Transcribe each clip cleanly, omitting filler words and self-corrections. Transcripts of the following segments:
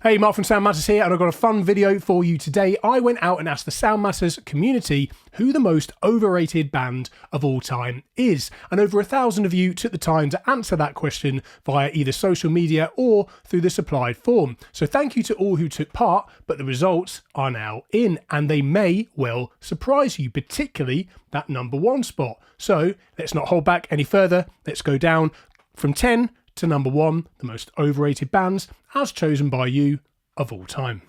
Hey, Mark from Sound Matters here, and I've got a fun video for you today. I went out and asked the Sound Matters community who the most overrated band of all time is, and over 1,000 of you took the time to answer that question via either social media or through the supplied form. So thank you to all who took part, but the results are now in, and they may well surprise you, particularly that number one spot. So let's not hold back any further. Let's go down from 10 to number one, the most overrated bands as chosen by you of all time.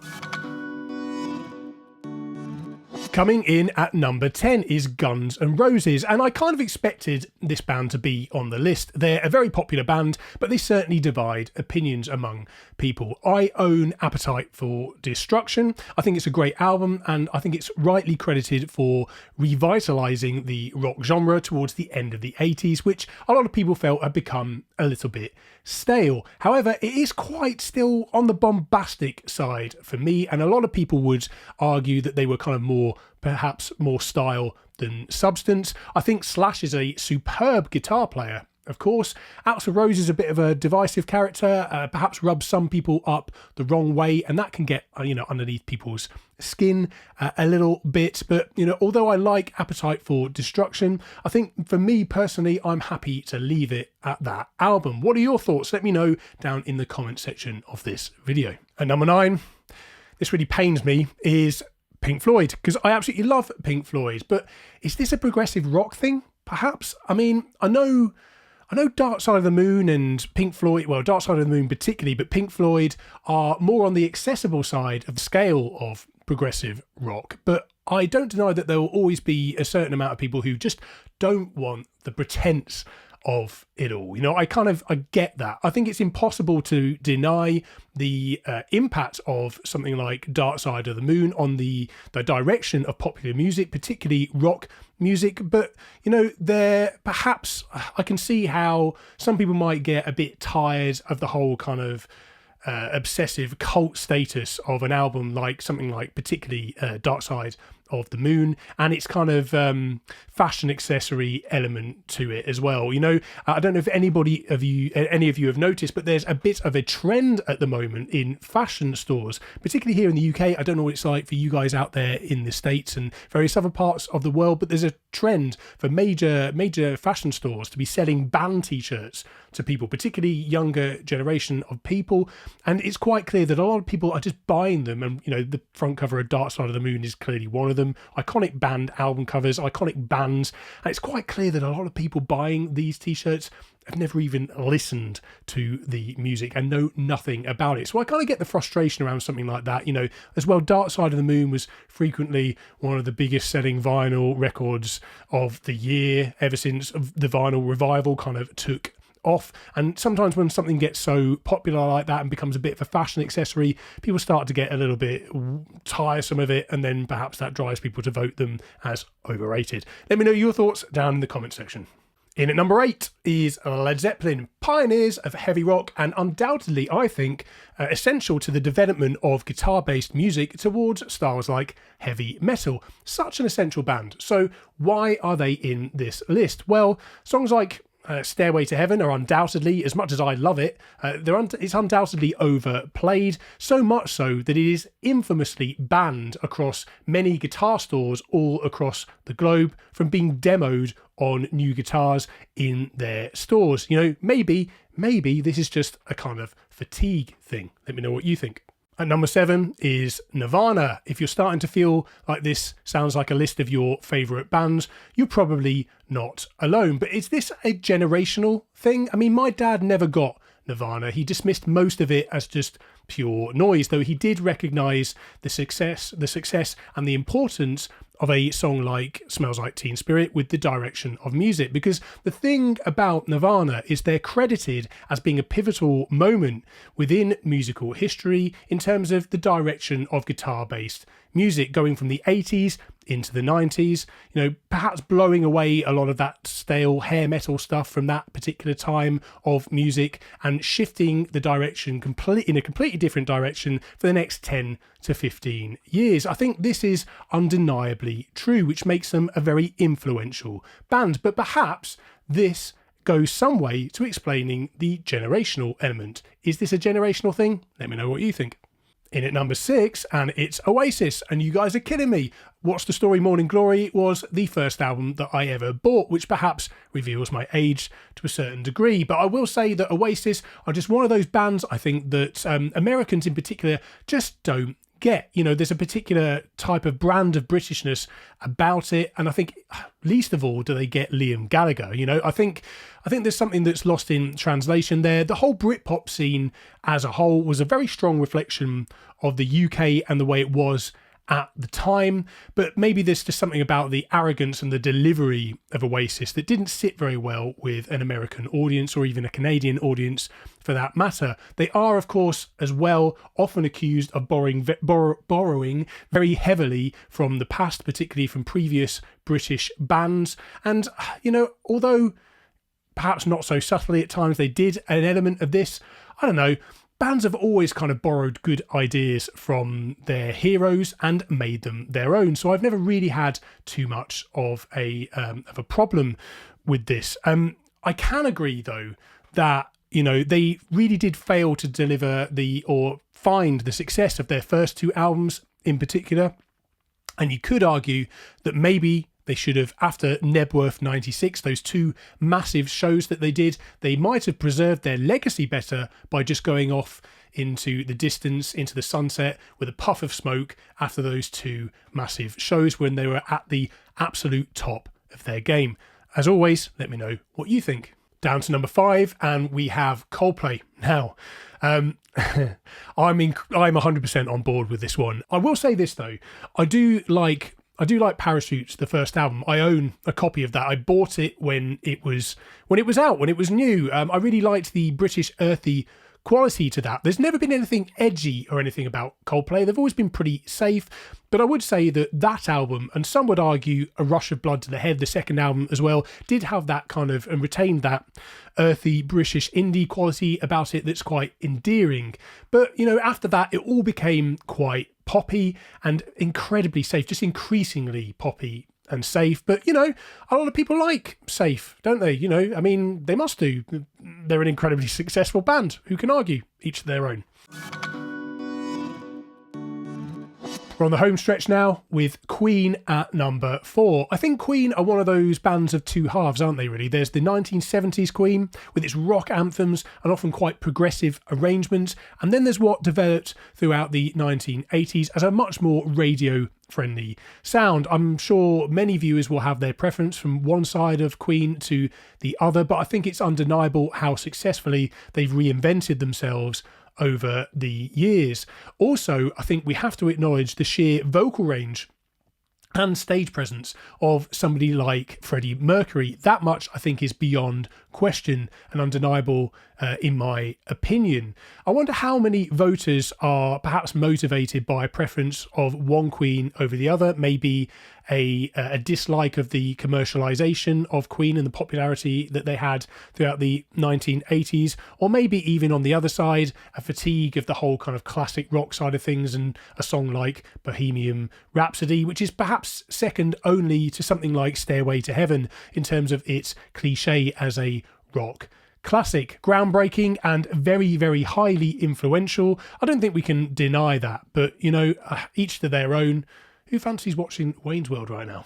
Coming in at number 10 is Guns N' Roses, and I kind of expected this band to be on the list. They're a very popular band, but they certainly divide opinions among people. I own Appetite for Destruction. I think it's a great album, and I think it's rightly credited for revitalising the rock genre towards the end of the 80s, which a lot of people felt had become a little bit stale. However, it is quite still on the bombastic side for me, and a lot of people would argue that they were kind of perhaps more style than substance. I think Slash is a superb guitar player. Of course, Axl Rose is a bit of a divisive character, perhaps rubs some people up the wrong way, and that can get, underneath people's skin a little bit. But, although I like Appetite for Destruction, I think for me personally, I'm happy to leave it at that album. What are your thoughts? Let me know down in the comment section of this video. At number 9, this really pains me, is Pink Floyd, because I absolutely love Pink Floyd. But is this a progressive rock thing? Perhaps. I mean, I know Dark Side of the Moon and Pink Floyd, well, Dark Side of the Moon particularly, but Pink Floyd are more on the accessible side of the scale of progressive rock. But I don't deny that there will always be a certain amount of people who just don't want the pretense of it all. I get that. I think it's impossible to deny the impact of something like Dark Side of the Moon on the direction of popular music, particularly rock music. But there perhaps I can see how some people might get a bit tired of the whole kind of obsessive cult status of an album like something like particularly Dark Side of the Moon, and its kind of fashion accessory element to it as well. I don't know if any of you have noticed, but there's a bit of a trend at the moment in fashion stores, particularly here in the UK. I don't know what it's like for you guys out there in the States and various other parts of the world, but there's a trend for major fashion stores to be selling band t-shirts to people, particularly younger generation of people, and it's quite clear that a lot of people are just buying them. And the front cover of Dark Side of the Moon is clearly one of them. Iconic band album covers, iconic bands, and it's quite clear that a lot of people buying these t-shirts have never even listened to the music and know nothing about it. So I kind of get the frustration around something like that. As well, Dark Side of the Moon was frequently one of the biggest selling vinyl records of the year ever since the vinyl revival kind of took off. And sometimes when something gets so popular like that and becomes a bit of a fashion accessory, people start to get a little bit tiresome of it, and then perhaps that drives people to vote them as overrated. Let me know your thoughts down in the comment section. In at number 8 is Led Zeppelin, pioneers of heavy rock, and undoubtedly, I think, essential to the development of guitar-based music towards styles like heavy metal. Such an essential band. So why are they in this list? Well, songs like Stairway to Heaven are undoubtedly, as much as I love it, it's undoubtedly overplayed, so much so that it is infamously banned across many guitar stores all across the globe from being demoed on new guitars in their stores. Maybe this is just a kind of fatigue thing. Let me know what you think. At number 7 is Nirvana. If you're starting to feel like this sounds like a list of your favourite bands, you're probably not alone. But is this a generational thing? I mean, my dad never got Nirvana. He dismissed most of it as just pure noise, though he did recognise the success and the importance of a song like Smells Like Teen Spirit with the direction of music. Because the thing about Nirvana is they're credited as being a pivotal moment within musical history in terms of the direction of guitar-based music, going from the 80s into the 90s, perhaps blowing away a lot of that stale hair metal stuff from that particular time of music and shifting the direction in a completely different direction for the next 10 to 15 years. I think this is undeniably true, which makes them a very influential band. But perhaps this goes some way to explaining the generational element. Is this a generational thing? Let me know what you think. In at number 6, and it's Oasis, and you guys are kidding me. What's the Story Morning Glory was the first album that I ever bought, which perhaps reveals my age to a certain degree. But I will say that Oasis are just one of those bands I think that Americans in particular just don't get. You know, there's a particular type of brand of Britishness about it, and I think least of all do they get Liam Gallagher. You know, I think there's something that's lost in translation there. The whole Britpop scene as a whole was a very strong reflection of the UK and the way it was at the time, but maybe there's just something about the arrogance and the delivery of Oasis that didn't sit very well with an American audience or even a Canadian audience for that matter. They are, of course, as well, often accused of borrowing very heavily from the past, particularly from previous British bands. And, you know, although perhaps not so subtly at times they did an element of this, I don't know, bands have always kind of borrowed good ideas from their heroes and made them their own. So I've never really had too much of a problem with this. I can agree, though, that, you know, they really did fail to deliver or find the success of their first 2 albums in particular. And you could argue that maybe they should have, after Nebworth 96, those 2 massive shows that they did, they might have preserved their legacy better by just going off into the distance, into the sunset, with a puff of smoke after those 2 massive shows when they were at the absolute top of their game. As always, let me know what you think. Down to number 5, and we have Coldplay. Now, I'm 100% on board with this one. I will say this though, I do like Parachutes, the first album. I own a copy of that. I bought it when it was out, when it was new. I really liked the British earthy quality to that. There's never been anything edgy or anything about Coldplay. They've always been pretty safe. But I would say that album, and some would argue A Rush of Blood to the Head, the second album as well, did have that kind of, and retained that earthy British indie quality about it that's quite endearing. But, you know, after that, it all became quite poppy and incredibly safe, just increasingly poppy and safe. But, you know, a lot of people like safe, don't they? You know, I mean, they must do. They're an incredibly successful band. Who can argue? Each to their own. We're on the home stretch now with Queen at number 4. I think Queen are one of those bands of 2 halves, aren't they, really? There's the 1970s Queen with its rock anthems and often quite progressive arrangements. And then there's what developed throughout the 1980s as a much more radio-friendly sound. I'm sure many viewers will have their preference from one side of Queen to the other, but I think it's undeniable how successfully they've reinvented themselves over the years. Also, I think we have to acknowledge the sheer vocal range and stage presence of somebody like Freddie Mercury. That much, I think, is beyond question and undeniable in my opinion. I wonder how many voters are perhaps motivated by a preference of one Queen over the other, maybe a dislike of the commercialisation of Queen and the popularity that they had throughout the 1980s, or maybe even on the other side, a fatigue of the whole kind of classic rock side of things and a song like Bohemian Rhapsody, which is perhaps second only to something like Stairway to Heaven in terms of its cliche as a rock classic. Groundbreaking and very, very highly influential. I don't think we can deny that, but, you know, each to their own. Who fancies watching Wayne's World right now?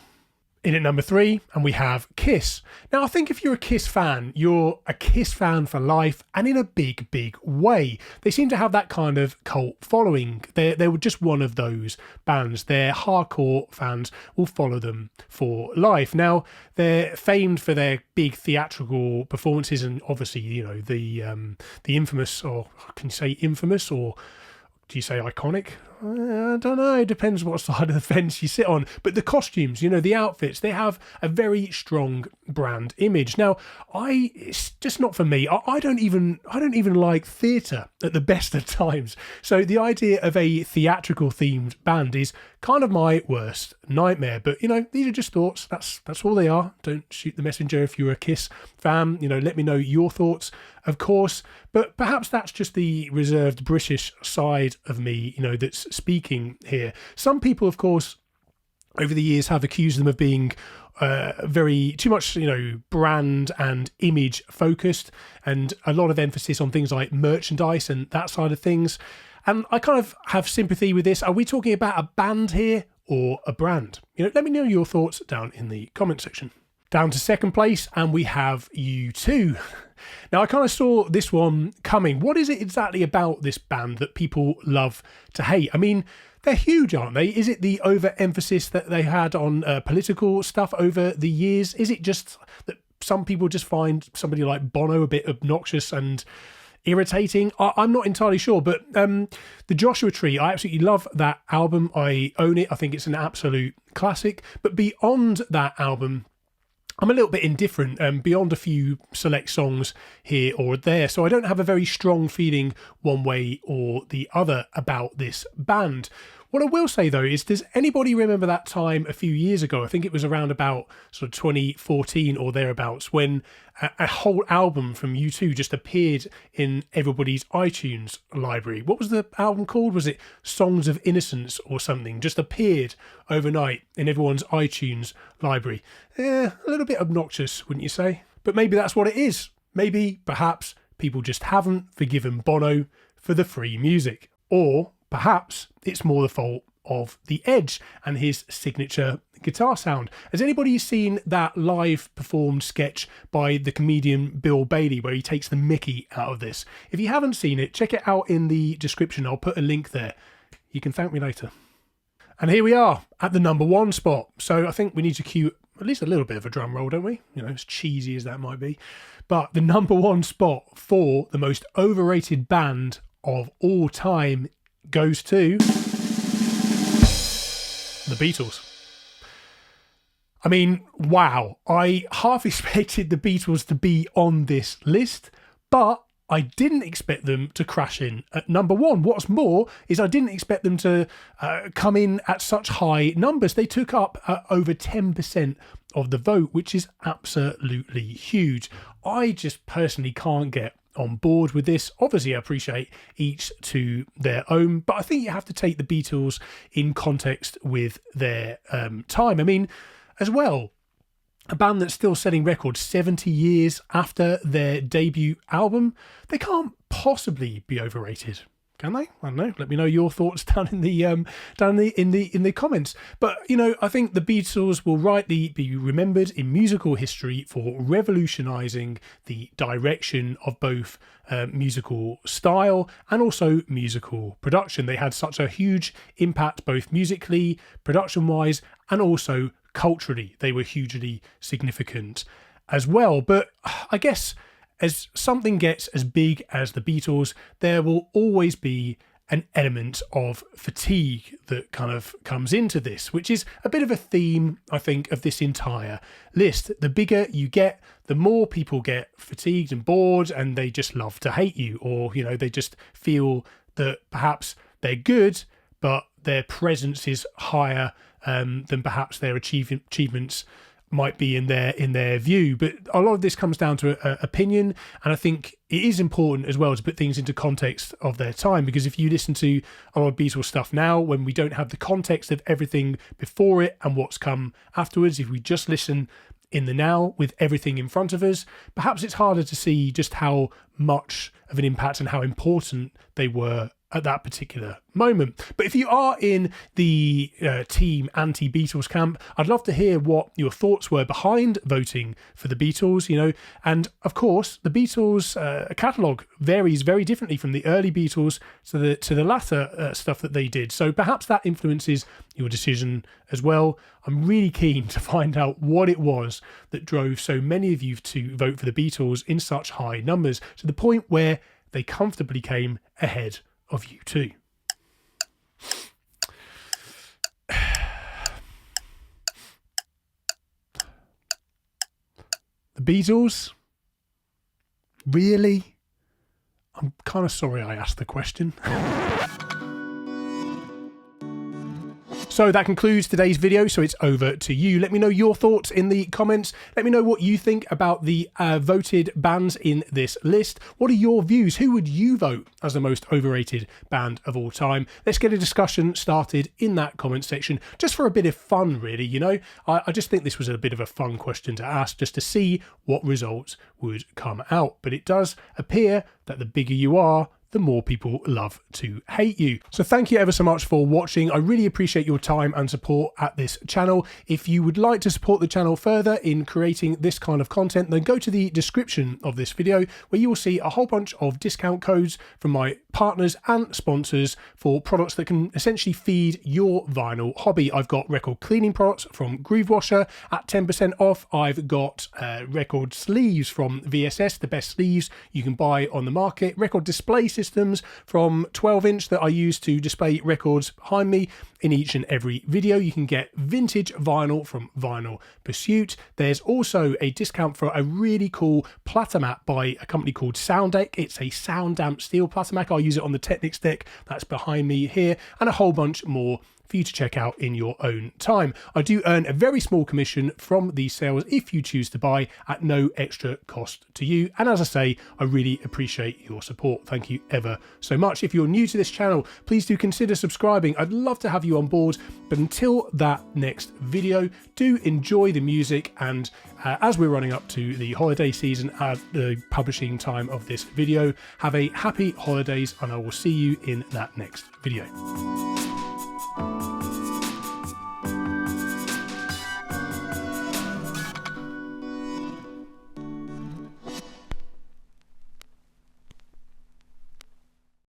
In at number 3, and we have Kiss. Now, I think if you're a Kiss fan, you're a Kiss fan for life, and in a big, big way. They seem to have that kind of cult following. They were just one of those bands. Their hardcore fans will follow them for life. Now, they're famed for their big theatrical performances, and obviously, you know, the infamous, or can you say infamous, or do you say iconic? I don't know, it depends what side of the fence you sit on. But the costumes, you know, the outfits, they have a very strong brand image. Now, it's just not for me. I don't even like theatre at the best of times. So the idea of a theatrical themed band is kind of my worst nightmare. But, you know, these are just thoughts. That's all they are. Don't shoot the messenger if you're a Kiss fan. You know, let me know your thoughts, of course. But perhaps that's just the reserved British side of me, you know, that's speaking here. Some people, of course, over the years have accused them of being very too much, you know, brand and image focused, and a lot of emphasis on things like merchandise and that side of things. And I kind of have sympathy with this. Are we talking about a band here or a brand? Let me know your thoughts down in the comment section. Down to second place, and we have U2. Now, I kind of saw this one coming. What is it exactly about this band that people love to hate? I mean, they're huge, aren't they? Is it the overemphasis that they had on political stuff over the years? Is it just that some people just find somebody like Bono a bit obnoxious and irritating? I'm not entirely sure, but the Joshua Tree, I absolutely love that album. I own it. I think it's an absolute classic. But beyond that album, I'm a little bit indifferent, beyond a few select songs here or there, so I don't have a very strong feeling one way or the other about this band. What I will say though is, does anybody remember that time a few years ago, I think it was around about sort of 2014 or thereabouts, when a whole album from U2 just appeared in everybody's iTunes library? What was the album called? Was it Songs of Innocence or something? Just appeared overnight in everyone's iTunes library. A little bit obnoxious, wouldn't you say? But maybe that's what it is. Maybe, perhaps, people just haven't forgiven Bono for the free music. Or perhaps it's more the fault of the Edge and his signature guitar sound. Has anybody seen that live performed sketch by the comedian Bill Bailey where he takes the mickey out of this? If you haven't seen it, check it out in the description. I'll put a link there. You can thank me later. And here we are at the number one spot. So I think we need to cue at least a little bit of a drum roll, don't we? As cheesy as that might be. But the number one spot for the most overrated band of all time goes to the Beatles. I mean, wow. I half expected the Beatles to be on this list, but I didn't expect them to crash in at number one. What's more is I didn't expect them to come in at such high numbers. They took up over 10% of the vote, which is absolutely huge. I just personally can't get on board with this. Obviously, I appreciate each to their own, but I think you have to take the Beatles in context with their time. I mean, as well, a band that's still setting records 70 years after their debut album, they can't possibly be overrated, can they? I don't know. Let me know your thoughts down in the comments. But I think the Beatles will rightly be remembered in musical history for revolutionising the direction of both musical style and also musical production. They had such a huge impact both musically, production-wise, and also culturally. They were hugely significant as well. But I guess as something gets as big as the Beatles, there will always be an element of fatigue that kind of comes into this, which is a bit of a theme, I think, of this entire list. The bigger you get, the more people get fatigued and bored, and they just love to hate you, or, they just feel that perhaps they're good, but their presence is higher than perhaps their achievements might be in their view. But a lot of this comes down to opinion, and I think it is important as well to put things into context of their time, because if you listen to a lot of Beatles stuff now, when we don't have the context of everything before it and what's come afterwards, if we just listen in the now with everything in front of us, perhaps it's harder to see just how much of an impact and how important they were at that particular moment. But if you are in the team anti-Beatles camp, I'd love to hear what your thoughts were behind voting for the Beatles, and of course the Beatles catalogue varies very differently from the early Beatles to the latter stuff that they did, so perhaps that influences your decision as well. I'm really keen to find out what it was that drove so many of you to vote for the Beatles in such high numbers, to the point where they comfortably came ahead of U2. The Beatles? Really? I'm kind of sorry I asked the question. So that concludes today's video, so it's over to you. Let me know your thoughts in the comments. Let me know what you think about the voted bands in this list. What are your views? Who would you vote as the most overrated band of all time? Let's get a discussion started in that comment section, just for a bit of fun, really, I just think this was a bit of a fun question to ask, just to see what results would come out. But it does appear that the bigger you are, the more people love to hate you. So thank you ever so much for watching. I really appreciate your time and support at this channel. If you would like to support the channel further in creating this kind of content, then go to the description of this video where you will see a whole bunch of discount codes from my partners and sponsors for products that can essentially feed your vinyl hobby. I've got record cleaning products from Groove Washer at 10% off. I've got record sleeves from VSS, the best sleeves you can buy on the market. Record display systems from 12-inch that I use to display records behind me in each and every video. You can get vintage vinyl from Vinyl Pursuit. There's also a discount for a really cool Platamat by a company called Soundeck. It's a sound damp steel Platamat. I use it on the Technics deck that's behind me here, and a whole bunch more for you to check out in your own time. I do earn a very small commission from these sales if you choose to buy at no extra cost to you. And as I say, I really appreciate your support. Thank you ever so much. If you're new to this channel, please do consider subscribing. I'd love to have you on board. But until that next video, do enjoy the music. And as we're running up to the holiday season at the publishing time of this video, have a happy holidays, and I will see you in that next video.